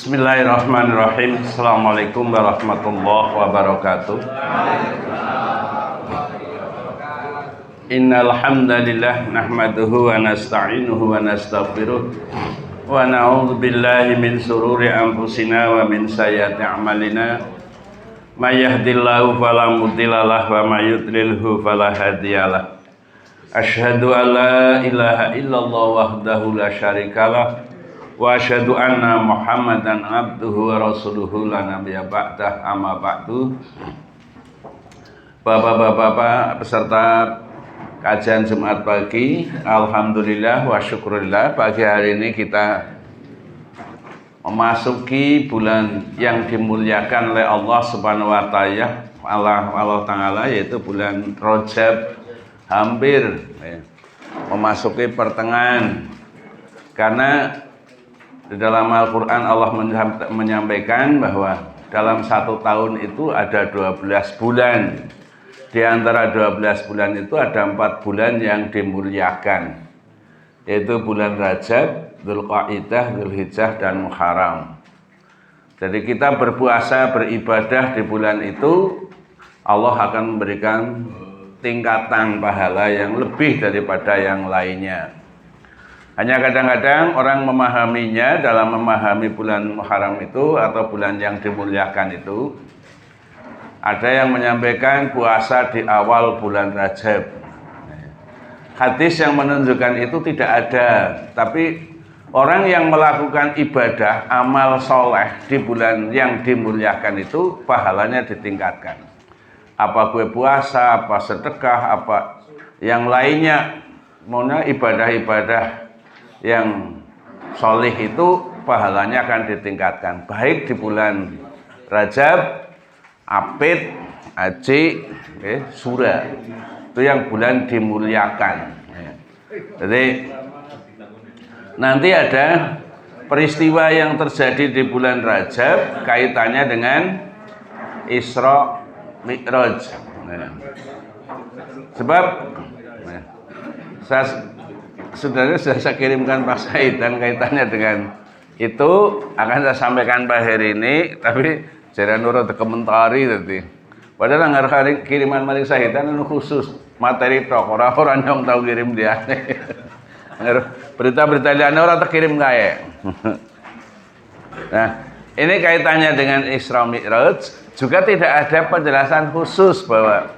Bismillahirrahmanirrahim. Assalamualaikum warahmatullahi wabarakatuh. Innal hamdalillah nahmaduhu wa nasta'inuhu wa nastaghfiruh wa na'udzu billahi min shururi anfusina wa min sayyiati a'malina. May yahdihillahu fala mudhillalah wa may yudlilhu fala hadiyalah. Asyhadu an la ilaha illallah wahdahu la syarikalah wa asyhadu anna Muhammadan abduhu wa rasuluhu la nabiyya ba'dah, amma ba'du. Bapak-bapak peserta kajian Jumat pagi, alhamdulillah wa syukurillah, pagi hari ini kita memasuki bulan yang dimuliakan oleh Allah Subhanahu wa taala, yaitu bulan Rajab, hampir memasuki pertengahan. Karena di dalam Al-Quran Allah menyampaikan bahwa dalam satu tahun itu ada 12 bulan. Di antara 12 bulan itu ada 4 bulan yang dimuliakan, yaitu bulan Rajab, Dzulqa'dah, Dzulhijjah, dan Muharram. Jadi kita berpuasa, beribadah di bulan itu, Allah akan memberikan tingkatan pahala yang lebih daripada yang lainnya. Hanya kadang-kadang orang memahaminya, dalam memahami bulan Muharram itu atau bulan yang dimuliakan itu, ada yang menyampaikan puasa di awal bulan Rajab. Hadis yang menunjukkan itu tidak ada. Tapi orang yang melakukan ibadah, amal soleh di bulan yang dimuliakan itu, pahalanya ditingkatkan. Apa gue puasa, apa sedekah, apa yang lainnya, maunya ibadah-ibadah yang soleh itu pahalanya akan ditingkatkan. Baik di bulan Rajab, Apit, Haji, Sura, itu yang bulan dimuliakan. Jadi nanti ada peristiwa yang terjadi di bulan Rajab kaitannya dengan Isra Mi'raj. Sebab sudah saya kirimkan Pak Said, dan kaitannya dengan itu akan saya sampaikan Pak Heri ini, tapi jangan nurut komentari tadi. Padahal nggak kiriman Malik Sahidan itu khusus materi tok, orang-orang yang tahu kirim dia. Berita-berita lainnya orang terkirim kayak. Nah, ini kaitannya dengan Isra Mi'raj, juga tidak ada penjelasan khusus bahwa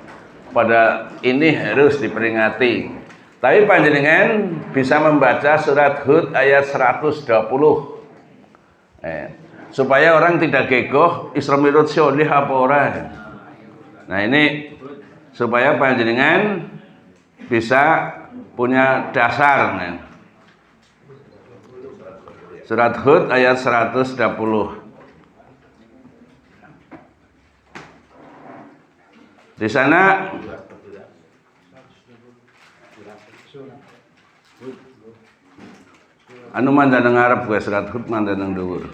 pada ini harus diperingati. Tapi panjenengan bisa membaca surat Hud ayat 120. Supaya orang tidak gegoh Isra Mi'raj solih apa orang. Nah, ini supaya panjenengan bisa punya dasar. Surat Hud ayat 120. Di sana anu mandang ngarep gue, surat Hud mandang dhuwur.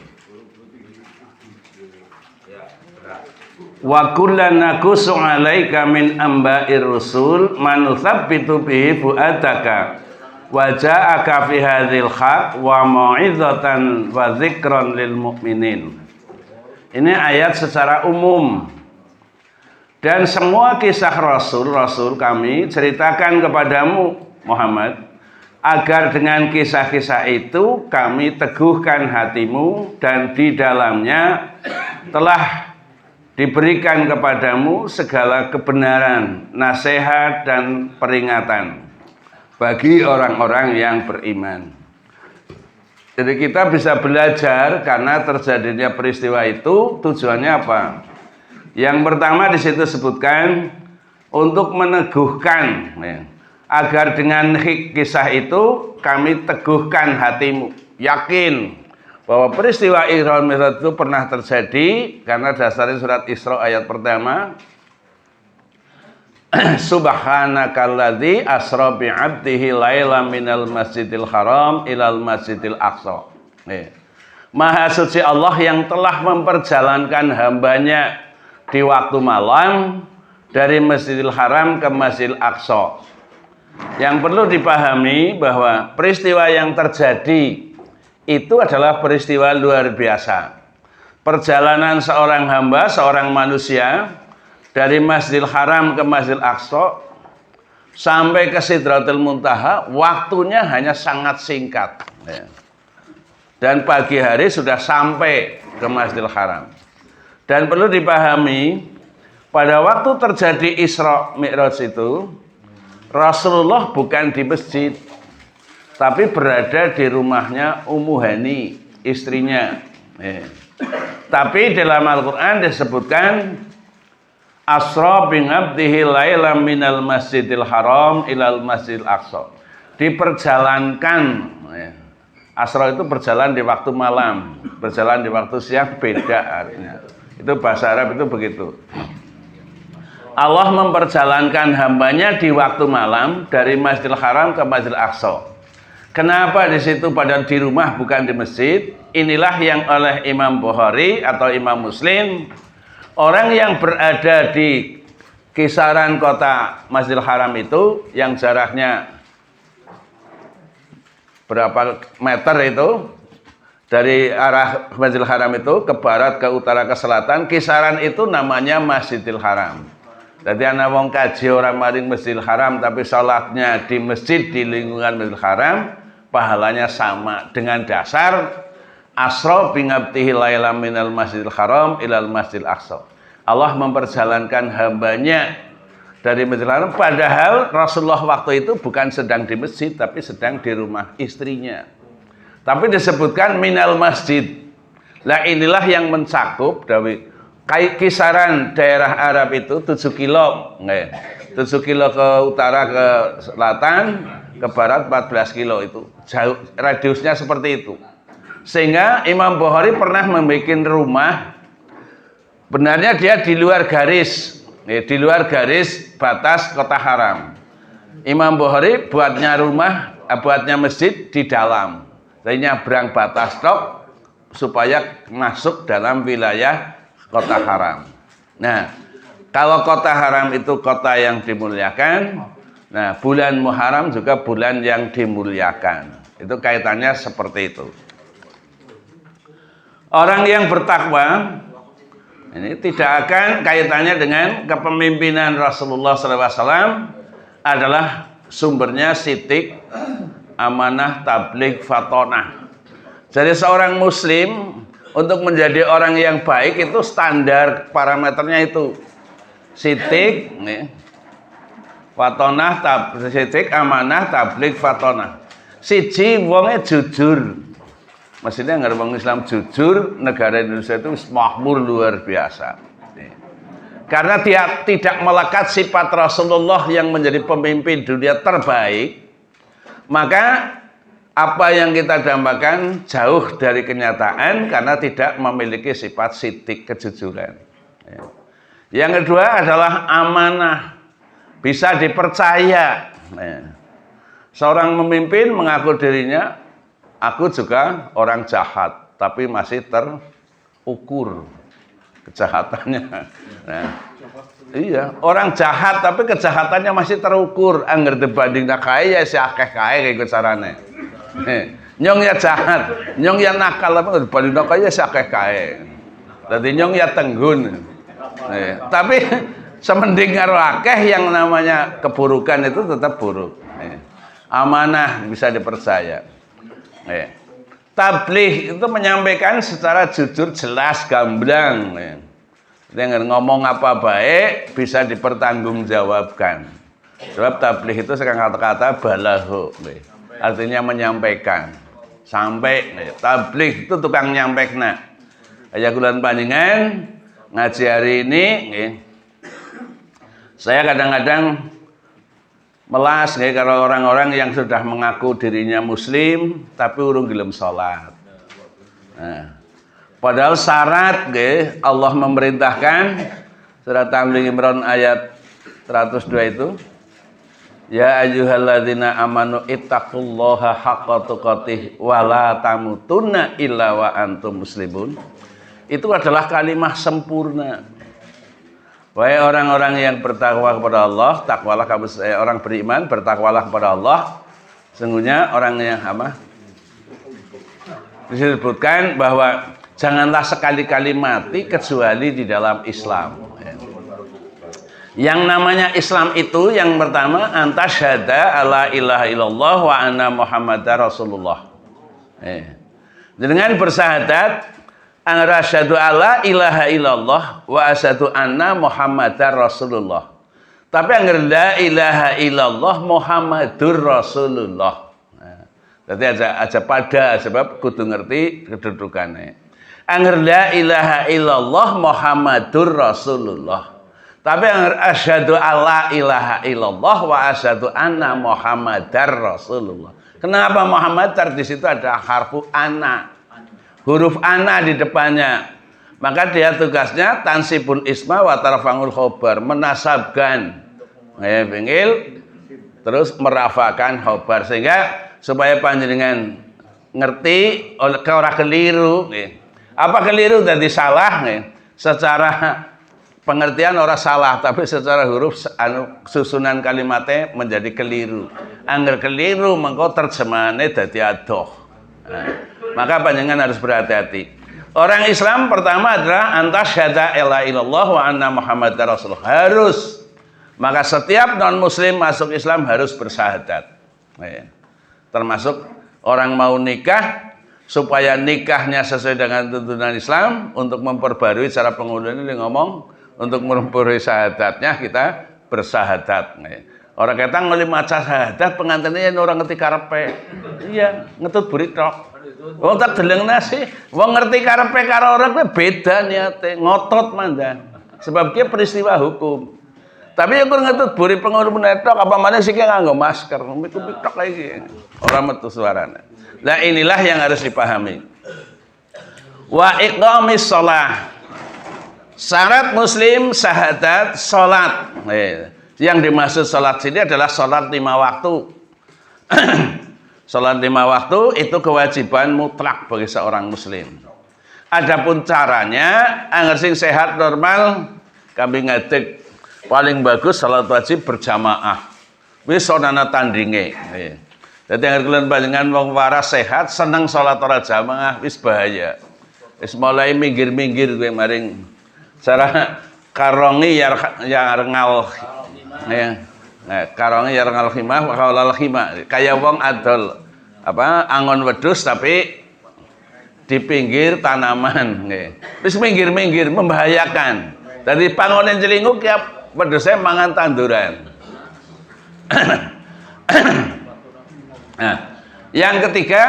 Wa kullan naqussu 'alaika min amba'ir rusul man nuthabbitu bihi fu'adaka wa ja'aka fi hadzal haq wa mau'izatan wa dzikran lil mu'minin. Ini ayat secara umum. Dan semua kisah rasul-rasul kami ceritakan kepadamu Muhammad, agar dengan kisah-kisah itu kami teguhkan hatimu, dan di dalamnya telah diberikan kepadamu segala kebenaran, nasihat, dan peringatan bagi orang-orang yang beriman. Jadi kita bisa belajar karena terjadinya peristiwa itu, tujuannya apa? Yang pertama di situ sebutkan untuk meneguhkan, agar dengan kisah itu kami teguhkan hatimu, yakin bahwa peristiwa Isra Mi'raj itu pernah terjadi, karena dasarnya surat Isra ayat pertama. Subhanakalladzi asra bi'abdihi lailan minal masjidil haram ilal masjidil aqsa. Maha suci Allah yang telah memperjalankan hambanya di waktu malam dari Masjidil Haram ke Masjidil Aqsa. Yang perlu dipahami bahwa peristiwa yang terjadi itu adalah peristiwa luar biasa. perjalanan seorang hamba, seorang manusia dari Masjidil Haram ke Masjidil Aqsa sampai ke Sidratul Muntaha, waktunya hanya sangat singkat. Dan pagi hari sudah sampai ke Masjidil Haram. Dan perlu dipahami, pada waktu terjadi Isra Mi'raj itu, Rasulullah bukan di masjid, tapi berada di rumahnya Ummu Hani, istrinya. Tapi dalam Al-Quran disebutkan Asra bin abdihi lailam minal masjidil haram ilal masjidil aqsa. Diperjalankan. Asra itu berjalan di waktu malam, berjalan di waktu siang beda artinya. Itu bahasa Arab itu begitu. Allah memperjalankan hambanya di waktu malam dari Masjidil Haram ke Masjidil Aqsa. Kenapa di situ padahal di rumah bukan di masjid? Inilah yang oleh Imam Bukhari atau Imam Muslim, orang yang berada di kisaran kota Masjidil Haram itu yang jaraknya berapa meter itu dari arah Masjidil Haram itu ke barat, ke utara, ke selatan, kisaran itu namanya Masjidil Haram. Jadi anak wong kaji orang maring Masjidil Haram tapi sholatnya di masjid di lingkungan Masjidil Haram, pahalanya sama dengan dasar Asra bin abdihi lailam minal Masjidil Haram ilal Masjidil Aqsa. Allah memperjalankan hambanya dari Masjidil Haram, padahal Rasulullah waktu itu bukan sedang di masjid tapi sedang di rumah istrinya. Tapi disebutkan minal masjid. Lah inilah yang mencakup dari kisaran daerah Arab itu 7 kilo. 7 kilo ke utara, ke selatan, ke barat 14 kilo itu. Jauh, radiusnya seperti itu. Sehingga Imam Bukhari pernah membuat rumah, benarnya dia di luar garis, di luar garis batas kota haram. Imam Bukhari buatnya rumah, buatnya masjid di dalam. Jadi nyabrang batas tok supaya masuk dalam wilayah kota haram. Nah, kalau kota haram itu kota yang dimuliakan, nah bulan Muharram juga bulan yang dimuliakan. Itu kaitannya seperti itu. Orang yang bertakwa ini tidak akan kaitannya dengan kepemimpinan Rasulullah SAW, adalah sumbernya sidik, amanah, tabligh, fatonah. Jadi seorang muslim untuk menjadi orang yang baik itu standar parameternya itu sidik, fatonah, sidik, amanah, tabligh, fatonah. Siji wonge jujur. Maksudnya nggak orang Islam jujur, negara Indonesia itu makmur luar biasa. Karena dia tidak melekat sifat Rasulullah yang menjadi pemimpin dunia terbaik, maka apa yang kita dambakan jauh dari kenyataan karena tidak memiliki sifat sidik, kejujuran. Yang kedua adalah amanah, bisa dipercaya. Seorang pemimpin mengaku dirinya, aku juga orang jahat, tapi masih terukur kejahatannya. Nah, iya, orang jahat tapi kejahatannya masih terukur. Angger dibanding kae ya si akeh kae kayak carane. Nyong ya jahat, nyong ya nakal apa dibanding kae ya si akeh kae. Dadi nyong ya tenggun. Tapi semending karo akeh yang namanya keburukan itu tetap buruk. Amanah bisa dipercaya. Tabligh itu menyampaikan secara jujur, jelas, gamblang. Dengan ngomong apa baik bisa dipertanggungjawabkan. Sebab tabligh itu sekarang kata-kata balagho, artinya menyampaikan. Sampai tabligh itu tukang nyampekna. Kayak bulan panjenengan ngaji hari ini, saya kadang-kadang melas kalau orang-orang yang sudah mengaku dirinya muslim tapi urung gelem salat. Nah, padahal syarat Allah memerintahkan surat Ali Imran ayat 102 itu, ya ayyuhalladzina amanu ittaqullaha haqqa tuqatih wa la tamutunna illa wa antum muslimun. Itu adalah kalimat sempurna. Wahai orang-orang yang bertakwa kepada Allah, takwalah kamu, orang beriman bertakwalah kepada Allah. Sesungguhnya orang yang apa? Disebutkan bahwa Janganlah sekali-kali mati kecuali di dalam Islam. Yang namanya Islam itu yang pertama antasyhada alla ilaha illallah wa anna muhammadar rasulullah. Dengan bersahadat angara asyhadu alla ilaha illallah wa asyhadu anna muhammadar rasulullah. Tapi anggar la ilaha illallah muhammadur rasulullah. Jadi aja pada sebab kudu ngerti kedudukannya. Anggar la ilaha illallah muhammadur rasulullah. Tapi yang asyhadu alla ilaha illallah wa asyhadu anna muhammadar rasulullah. Kenapa Muhammadar? Di situ ada harfu ana. Huruf ana di depannya. Maka dia tugasnya tansibul isma wa tarfa'ul khobar, menasabkan bengil terus merafakan khobar sehingga supaya panjenengan ngerti ora keliru. Apa keliru tadi salah secara pengertian orang salah, tapi secara huruf susunan kalimatnya menjadi keliru. Angger keliru mengko terjemahannya dadi adoh. Maka panjenengan harus berhati-hati. Orang Islam pertama adalah antasyhada alla ilallah wa anna muhammadar rasulullah. Harus. Maka setiap non muslim masuk Islam harus bersahadat. Termasuk orang mau nikah supaya nikahnya sesuai dengan tuntunan Islam, untuk memperbarui cara penggunaan ini ngomong untuk memperbarui syahadatnya kita bersahadat. Orang kata ngeli maca syahadat pengantinnya orang ngerti karepe. Iya, ngetut buri tok. Wong tak deleng nasi, wong ngerti karepe karo orang kuwi beda niate, ngotot mandan. Sebab dia peristiwa hukum. Tapi yang ngetut buri pengurus netok apa maneh sik nganggo masker, mikuk-mikuk lagi. Ora metu suarane. Nah, inilah yang harus dipahami. Wa iqamis shalah. Syarat muslim syahadat salat. Yang dimaksud salat sini adalah salat 5 waktu. Salat 5 waktu itu kewajiban mutlak bagi seorang muslim. Adapun caranya angger sing sehat normal kami ngadeg paling bagus salat wajib berjamaah. Wis sonana tandinge. Jadi angger kalian panjenengan wong waras sehat seneng salat ora jamaah wis bahaya. Wis mulai minggir-minggir kowe maring cara karongi ya ngal ya. Nah, karongi ya ngal khimah wa qaulal khimah. Kayak wong adol apa angon wedhus tapi di pinggir tanaman nggih. Wis minggir-minggir membahayakan. Dari panggonan jelinguk ya wedhusnya mangan tanduran. Nah, yang ketiga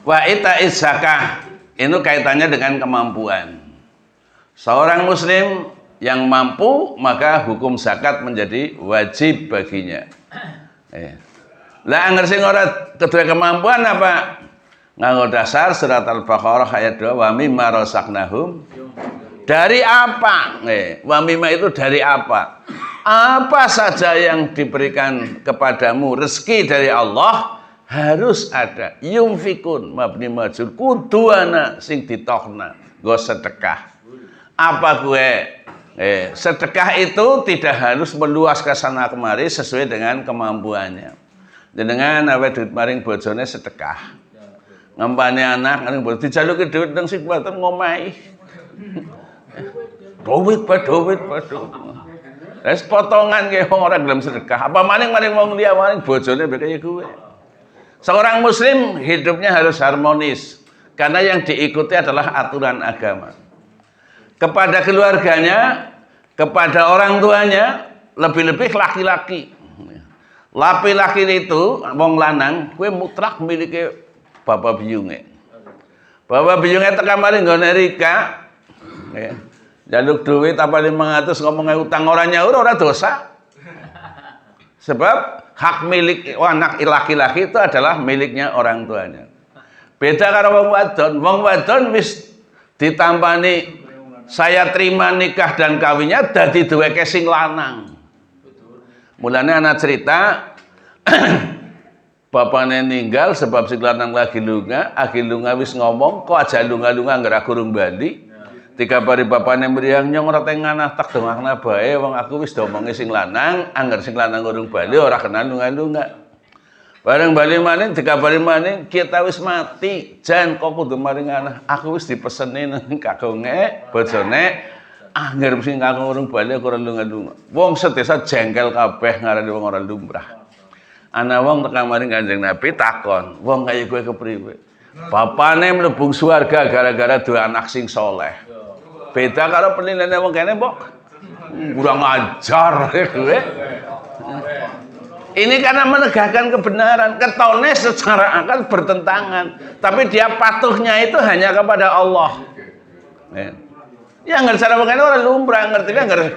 wa itaiz zakah. Ini kaitannya dengan kemampuan. Seorang muslim yang mampu maka hukum zakat menjadi wajib baginya. Lah angger sing ora kedue kemampuan apa? Nganggo dasar surat Al-Baqarah ayat 2 wa mimma razaqnahum. Dari apa? Wa mimma itu dari apa? Apa saja yang diberikan kepadamu rezeki dari Allah harus ada. Yumfikun mabni majul kudu ana sing ditokna nggo sedekah. Apa gue sedekah itu tidak harus meluas ke sana kemari sesuai dengan kemampuannya. Dengan awet duit maring bojone sedekah. Ngempane anak maring bojo dijaluki duit nang sing baten ngomahi. Duit. Wis potongan ge wong ora gelem sedekah. Apa maning wong liya maring bojone kaya gue. Seorang muslim hidupnya harus harmonis karena yang diikuti adalah aturan agama. Kepada keluarganya, kepada orang tuanya, lebih-lebih laki-laki. Laki-laki itu, wong lanang, kue mutlak miliki bapak biyunge. Bapak biyunge tekan mari nggone Rika. Jaluk duit apa 500 ngomongnya utang orang nyaur ora dosa. Sebab hak milik anak laki-laki itu adalah miliknya orang tuanya. Beda karo wong wadon. Wong wadon wis ditampani saya terima nikah dan kawinnya dadi duweke sing lanang. Mulane ana cerita bapaknya ninggal sebab sing lanang lagi lunga wis ngomong kok aja lunga-lunga ngera kurung bali. Tiga bari bapaknya mriyang nyong ora teng nganah tak dongakna bae wong aku wis domongi sing lanang angger sing lanang kurung bali ora kenal lunga-lunga. Bareng bali maning dikabari maning kita wis mati. Jan kok kudu maring anak. Aku wis dipeseni nang kagunge bojone angger sing kakung urung bali ora lunga-lunga. Wong sedesa jengkel kabeh ngarani wong ora lumrah. Ana wong tekan maring Kanjeng Nabi takon, "Wong kaya kowe kepriwe?" Bapane mlebu swarga gara-gara duwe anak sing soleh. Beda karo penilaiane wong kene, Mbok. Kurang ajar kowe. Ini karena menegakkan kebenaran, ketone secara akal bertentangan, tapi dia patuhnya itu hanya kepada Allah. Ya ngerti cara mengenai orang lumrah ngerti kan ngerti.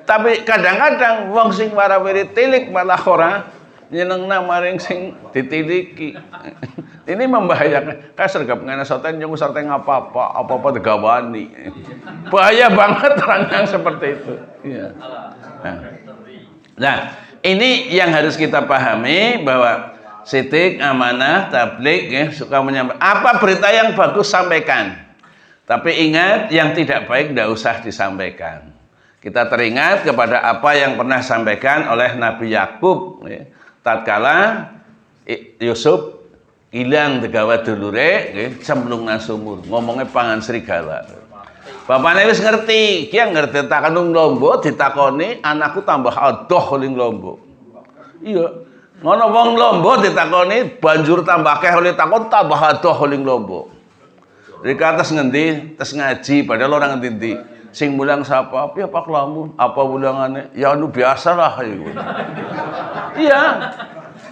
Tapi kadang-kadang wong sing warawiri tilik malah ora nyenengna maring sing ditiliki. Ini membahayakan. Kayak sergap ngene soten nyung soten apa-apa digawani. Bahaya banget orang yang seperti itu. Iya. Nah, ini yang harus kita pahami bahwa sidik, amanah, tablik, ya, suka menyampaikan. Apa berita yang bagus sampaikan. Tapi ingat yang tidak baik tidak usah disampaikan. Kita teringat kepada apa yang pernah disampaikan oleh Nabi Yakub. Ya. Tatkala Yusuf hilang tegawa dulure, ya, cemplung nang sumur. Ngomongnya pangan serigala. Bapaknya wis ngerti, kia ngerti tak kanung lombo ditakoni anakku tambah adoh ling lombo. Iya, ngono wong lombo ditakoni banjur tambah akeh oleh takon tambah adoh ling lombo. Rika atas ngendi, tes ngaji padahal orang ngendi. Sing mulang sapa? Piye Pak Lamun? Apa mulangane? Ya anu biasalah iku. Iya.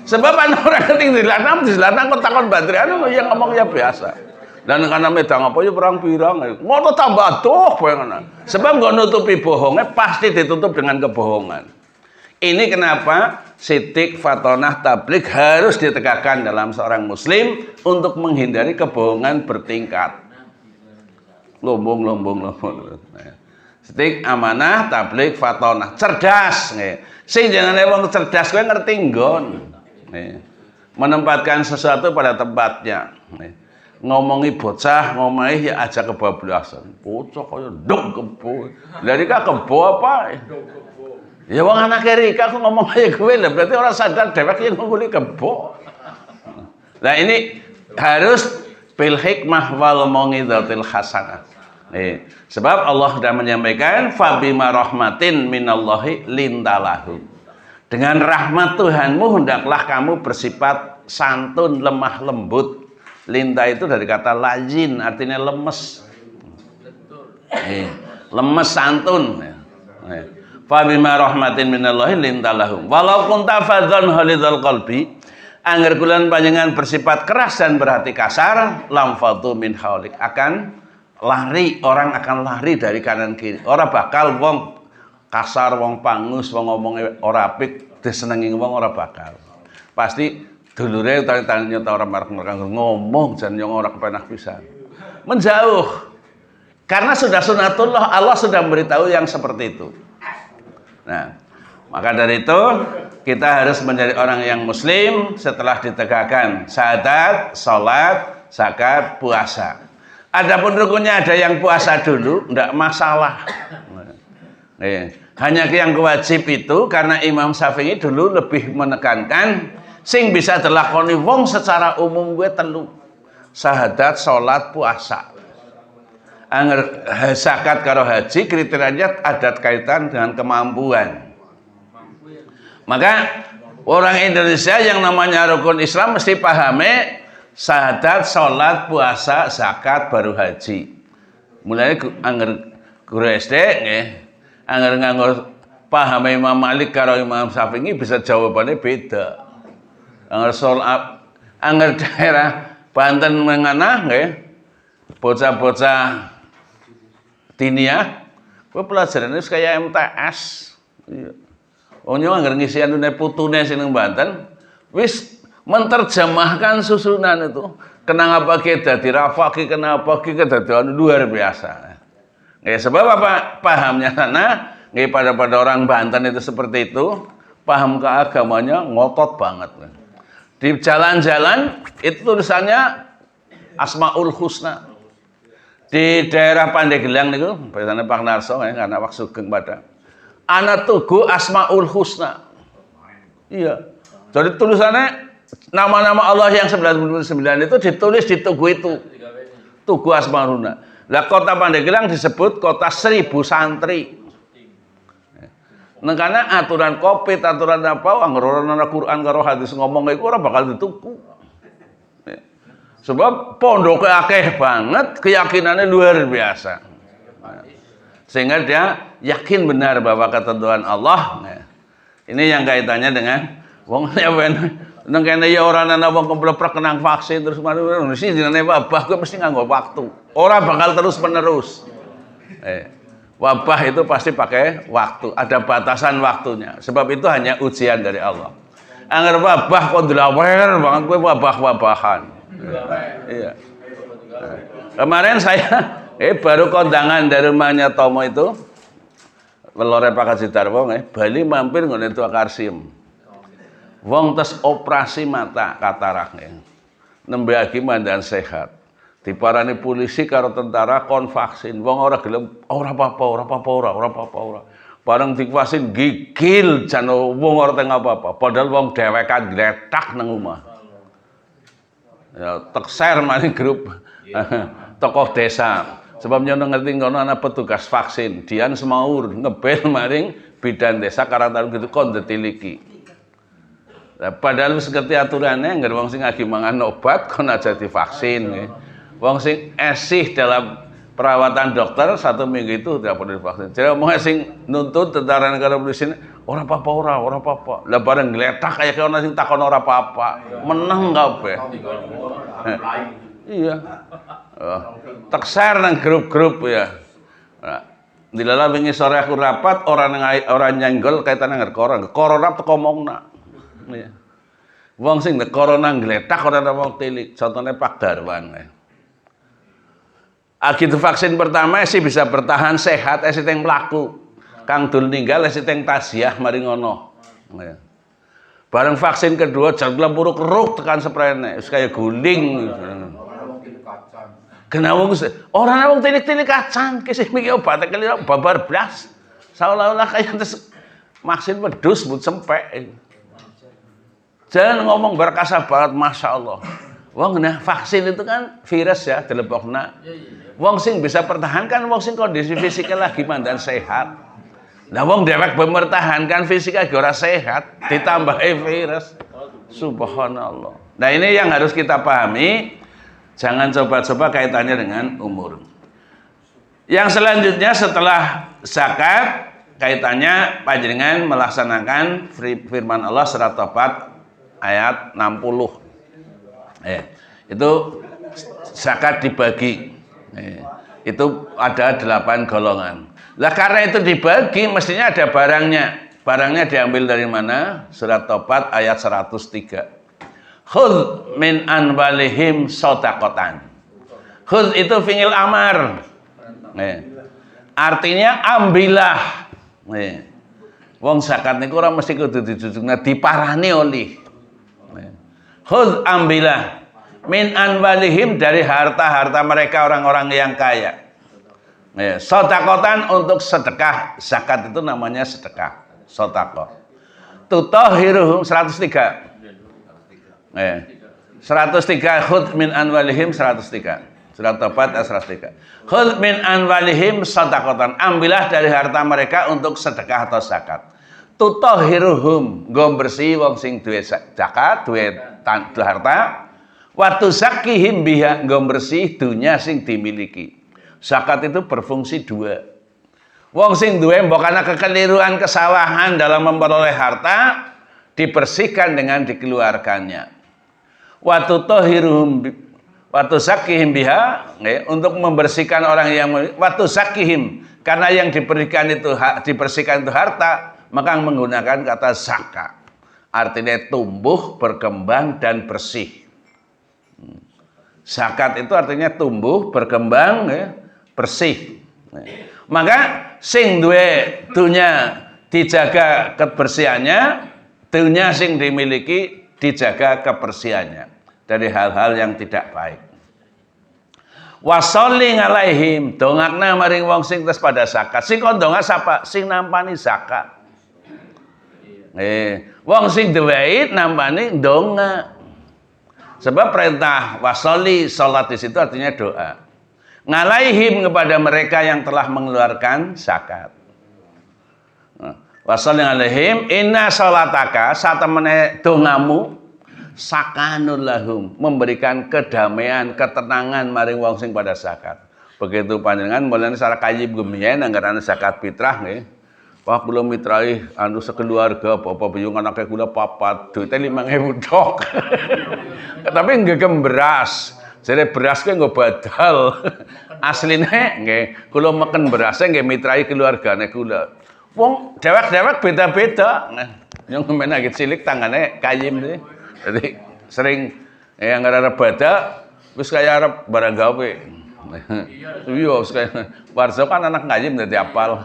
Sebab ana orang ngendi dilatang kok takon batri anu yang ngomong ya biasa. Dan karena medang apa ya pirang-pirang, ngono tambah tuh pengen. Sebab nggak nutupi bohongnya pasti ditutup dengan kebohongan. Ini kenapa sidik, fatonah, tablik harus ditegakkan dalam seorang muslim untuk menghindari kebohongan bertingkat. Lombong. Sidik, amanah, tablik, fatonah, cerdas. Sing jangan wong cerdas, kowe ngerti nggon. Menempatkan sesuatu pada tempatnya. Ngomongi bocah, ngomongi ya aja kebablasan. Bocah kaya nduk kebo. Lah Rika kebo apa? Ya wong anake Rika aku ngomong kaya kowe lah berarti orang sadar dhewek yang ngomong kebo. Nah ini harus bil hikmah wal mau'izatil hasanah. Sebab Allah sudah menyampaikan fabima rahmatin minallahi lintalahum. Dengan rahmat Tuhanmu hendaklah kamu bersifat santun, lemah lembut. Linta itu dari kata lajin, artinya lemes. Lemes santun. Fabima rahmatin minallahi lintalahum. Walau kunta fadzan halidhal qalbi, angger kulan panjenengan bersifat keras dan berhati kasar, lam fadhu min haulik, akan lari, orang akan lari dari kanan kiri. Ora bakal wong kasar, wong pangus, wong ngomongnya ora apik, disenengi wong ora bakal. Pasti dulure utang nyata orang marang ngomong jan yang ora kepenak pisan. Menjauh. Karena sudah sunatullah, Allah sudah memberitahu yang seperti itu. Nah, maka dari itu kita harus menjadi orang yang muslim setelah ditegakkan syahadat, salat, zakat, puasa. Adapun rukunnya ada yang puasa dulu, enggak masalah. Hanya yang wajib itu karena Imam Syafi'i dulu lebih menekankan sing bisa dilakoni wong secara umum gue telu. Syahadat, salat, puasa. Angger zakat karo haji kriterianya adat kaitan dengan kemampuan. Maka orang Indonesia yang namanya rukun Islam mesti pahami syahadat, salat, puasa, zakat baru haji. Mulai angger guru SD nggih, angger nganggo paham Imam Malik karo Imam Syafi'i bisa jawabannya beda. Angger daerah Banten menganah nggih, bocah-bocah diniyah, kowe pelajarannya kayak MTS. Iya. Wong yo angger ngisi anune putune sing nang Banten, wis menterjemahkan susunan itu. Kenapa kita dadi rafaqi, kenapa kita dadi luar biasa. Nggih, sebab apa? Pahamnya sana, nggih pada orang Banten itu seperti itu, paham keagamanya ngotot banget. Di jalan-jalan itu tulisannya Asmaul Husna. Di daerah Pandeglang niku, biasanya Pak Narso ya, karena Pak Sugeng pada. Ana tugu Asmaul Husna. Iya. Jadi tulisannya nama-nama Allah yang 99 itu ditulis di tugu itu. Tugu Asmaul Husna. Lah kota Pandeglang disebut kota 1000 santri. Nah, karena aturan Covid, aturan apa, anggaran Al-Quran karo hadis ngomong iku ora bakal dituku. Sebab pondoknya akeh banget, keyakinannya luar biasa. Sehingga dia yakin benar bahwa ketentuan Allah. Ini yang kaitannya dengan wong nang kene ya ora ana wong kepleprek kenang vaksin terus mesti jenenge wabah kuwi mesti nganggo waktu. Ora bakal terus-menerus. Wabah itu pasti pakai waktu, ada batasan waktunya. Sebab itu hanya ujian dari Allah. Angger wabah kok dlawer banget kuwi wabah-wabahan. Iya. Kemarin saya baru kondangan dari rumahnya Tomo itu. Welore Pak Haji Darmo Bali mampir ngene Tua Karsim. Wong tes operasi mata katarak nembe lagi mandan sehat. Diparani polisi karo tentara kon vaksin. Wong ora gelem, ora apa-apa. Bareng divaksin gigil jan wong ora teng apa-apa. Padahal wong dhewekan gletak nang omah. Ya tekser maring grup tokoh desa. Sebab nyono ngerti ngono ana petugas vaksin. Dian semaur ngebel maring bidan desa karantan gitu kon detiliki. Nah, padahal wis ngerti aturannya, ngger wong sing lagi mangan obat kon aja divaksin nggih. Wong sing esih dalam perawatan dokter 1 minggu itu tidak perlu divaksin. Jadi omong sing nuntut tentara negara polisi ora apa-apa. Lah bareng gletak kaya ana sing takon ora apa-apa. Meneng kabeh. Iya. Tekser nang grup-grup ya. Nah, dilala wingi sore aku rapat orang nyenggol kaitan nang corona teko omongna. Iya. Wong sing corona gletak ora ana wong tilik. Contohnya Pak Darwan. Agitu vaksin pertama sih bisa bertahan sehat, teng mlaku. Kang dul ninggal teng taziah mari ngono. Ya. Bareng vaksin kedua jadwal buruk-keruk tekan sprene, wis kaya guling. Kena wong ora wong tilik-tilik kacang, kisih mikir obat kelira babar blas. Seolah-olah kaya vaksin wedhus but sempek. Jangan ngomong berkasa banget, Masya Allah. Wong nah vaksin itu kan virus ya, dilebokna. Wong sing bisa pertahankan, wong sing kondisi fisiknya lagi mandan sehat. Nah wong dewek mempertahankan fisiknya ora sehat, ditambahi virus. Subhanallah. Nah ini yang harus kita pahami. Jangan coba-coba kaitannya dengan umur. Yang selanjutnya setelah zakat, kaitannya panjenengan melaksanakan firman Allah surat Tobat ayat 60. Itu zakat dibagi. Itu ada 8 golongan. Lah karena itu dibagi mestinya ada barangnya. Barangnya diambil dari mana? Surat Tobat ayat 103. Khudz min anwalihim shadaqatan. Khudz itu fi'il amar. Artinya ambillah. Wong zakat niku ora mesti kudu dijujukna, diparani oleh. Khudz ambillah min anwalihim dari harta-harta mereka orang-orang yang kaya. Shadaqatan untuk sedekah. Zakat itu namanya sedekah. Shadaqah. Tutahhiruhum 103. 103 khudz min anwalihim 103. Surat Tobat ayat 103. Khudz min anwalihim shadaqatan. Ambillah dari harta mereka untuk sedekah atau zakat. Tutahhiruhum, nggo bersih wong sing duwe zakat, duwe harta. Wa tuzakkihim biha, nggo bersih dunya sing dimiliki. Zakat itu berfungsi 2. Wong sing duwe mbok ana kekeliruan kesalahan dalam memperoleh harta dibersihkan dengan dikeluarkannya. Wa tutahhiruhum wa tuzakkihim biha, untuk membersihkan orang yang wa tuzakkihim, karena yang dibersihkan itu harta, maka menggunakan kata zakat. Artinya tumbuh, berkembang dan bersih. Zakat itu artinya tumbuh, berkembang, bersih. Maka sing duwe dunya dijaga kebersihannya, dunya sing dimiliki dijaga kebersihannya dari hal-hal yang tidak baik. Wasolli alaihim, dongakna maring wong sing tes pada zakat. Sing kon donga sapa? Sing nampani zakat. Wong sing duwe nampani donga. Sebab perintah wasoli salat di situ artinya doa. Ngalaihim kepada mereka yang telah mengeluarkan zakat. Wasoli alaihim inna salataka satemene dongamu sakanul lahum memberikan kedamaian, ketenangan maring wong sing pada zakat. Begitu panjenengan mulane secara kayib gemien anggaran zakat fitrah nggih. Wah kula mitrai anu sekeluarga bapak biyung anake kula papat duite 5.000 tok. Tapi nggegem beras. Jare beras kuwi nggo badal. Asline nggih kula meken berase nggih mitrai keluargane kula. Wong dewek-dewek beda-beda. Yang men agak cilik tangane kayim sih. Jadi sering yang arep badak wis kaya arep barang gawe. Iya, wis kaya warsa kan anak kayim dadi apal.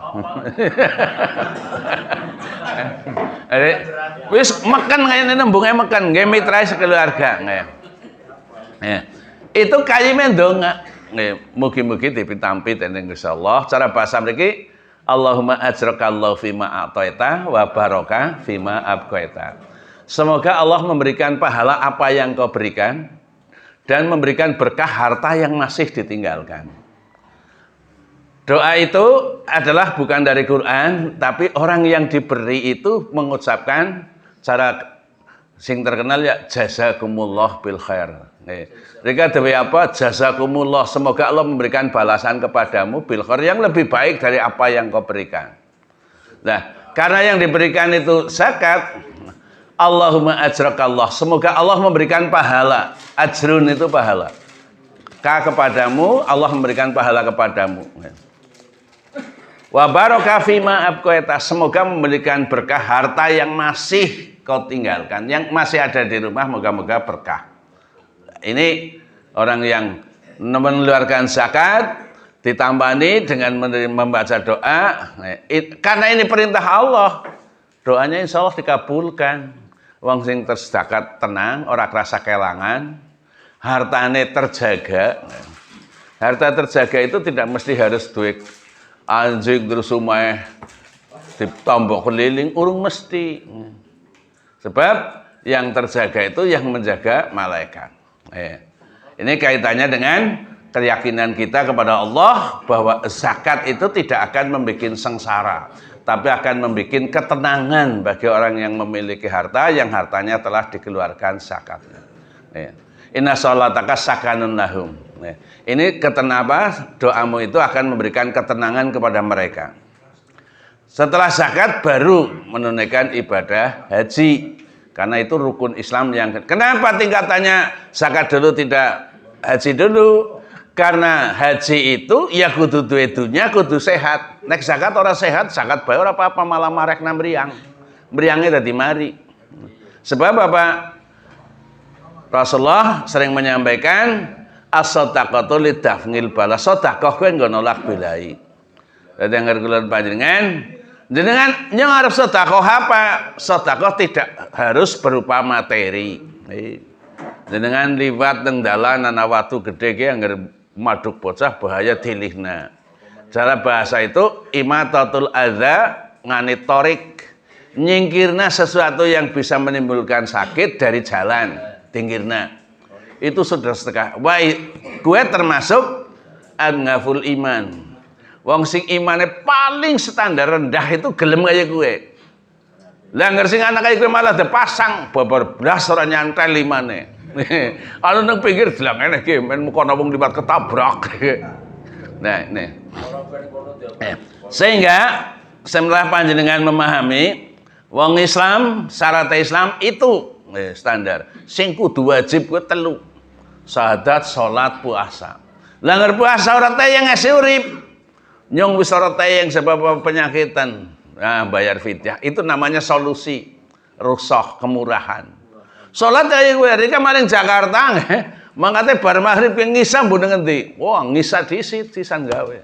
Wis meken kaya nembunge meken nggih mitrae sekeluarga nggih. Itu kayime ndonga. Nggih, mugi-mugi dipitampi dening Gusti Allah. Cara bahasa mriki Allahumma ajrakallahu fima a'taita wa baraka fima abqaita. Semoga Allah memberikan pahala apa yang kau berikan dan memberikan berkah harta yang masih ditinggalkan. Doa itu adalah bukan dari Quran, tapi orang yang diberi itu mengucapkan cara sing terkenal ya jazakumullah bil khair. Mereka dewe apa? Jazakumullah, semoga Allah memberikan balasan kepadamu bil khair yang lebih baik dari apa yang kau berikan. Nah, karena yang diberikan itu zakat, Allahumma ajrakallah, semoga Allah memberikan pahala. Ajrun itu pahala. Kepadamu, Allah memberikan pahala kepadamu. Wa baraka fima abqaita, semoga memberikan berkah harta yang masih kau tinggalkan, yang masih ada di rumah, moga-moga berkah. Ini orang yang mengeluarkan zakat ditambani dengan membaca doa. Karena ini perintah Allah, doanya insya Allah dikabulkan. Wong sing terzakat tenang, ora kerasa kelangan, hartane terjaga. Harta terjaga itu tidak mesti harus duit anjing terus umeh ditambah keliling, urung mesti. Sebab yang terjaga itu yang menjaga malaikat. Ini kaitannya dengan keyakinan kita kepada Allah bahwa zakat itu tidak akan membuat sengsara, tapi akan membuat ketenangan bagi orang yang memiliki harta yang hartanya telah dikeluarkan zakatnya. Inna sholataka sakanun lahum. Ini ketenangan, doamu itu akan memberikan ketenangan kepada mereka. Setelah zakat baru menunaikan ibadah haji. Karena itu rukun Islam yang kenapa tingkatannya zakat dulu tidak haji dulu? Karena haji itu ya kudu duwe dunya, kudu sehat. Nek zakat orang sehat, zakat bae ora apa-apa malah marekna mriyang. Mriyangnya dadi mari. Sebab apa? Rasulullah sering menyampaikan as-shadaqatu lidafnil bala. Sedekah kuwi nggo nolak belai. Dadi anggar kula panjenengan jenengan yang harus sedekah apa? Sedekah tidak harus berupa materi. Jenengan liwat teng dalan ana watu gedhe ki anggar maduk bocah bahaya dilihna. Cara bahasa itu imatatul adza ngani torik, nyingkirna sesuatu yang bisa menimbulkan sakit dari jalan, tinggirna. Itu sudah sedekah. Wah, gue termasuk an-ngaful iman. Wong sing imane paling standar rendah itu gelem kaya gue. Lah sing anak kaya gue malah dipasang babar blas ora nyantel imane. Anu nang pinggir dilangene iki men mukono wong liwat ketabrak. Nah, ini. Sehingga setelah panjenengan memahami wong Islam, syarat Islam itu standar. Sing kudu wajib kuwi telu. Syahadat, salat, puasa. Lah ngger puasa ora tayang ngasih urip. Nyong wis ora tayang sebab penyakitan. Nah, bayar fidyah. Itu namanya solusi. Rukhsah, kemurahan. Salat ae kowe iki maring Jakarta nggih. Mangkate bar maghrib ki ngisa mbok ngendi? Wah, ngisa disit sisan gawe.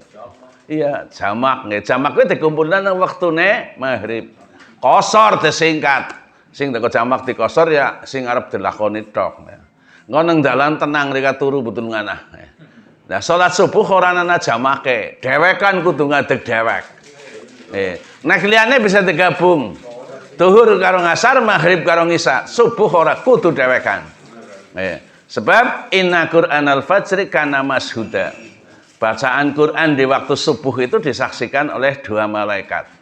Iya, jamak nggih. Jamak kuwi dikumpulna nang wektune maghrib. Qosor disingkat. Sing teko jamak dikosor ya sing arep dilakoni tok. Engko nang dalan tenang rika turu betul nganah. Nah, salat subuh ora ana jamake. Dhewekan kudu ngadeg dhewek. Nek liyane bisa digabung. Zuhur karo ngasar, maghrib karo ngisa, subuh ora kudu dhewekan. Sebab inna Qur'anal fajri kana mashuda. Bacaan Quran di waktu subuh itu disaksikan oleh 2 malaikat.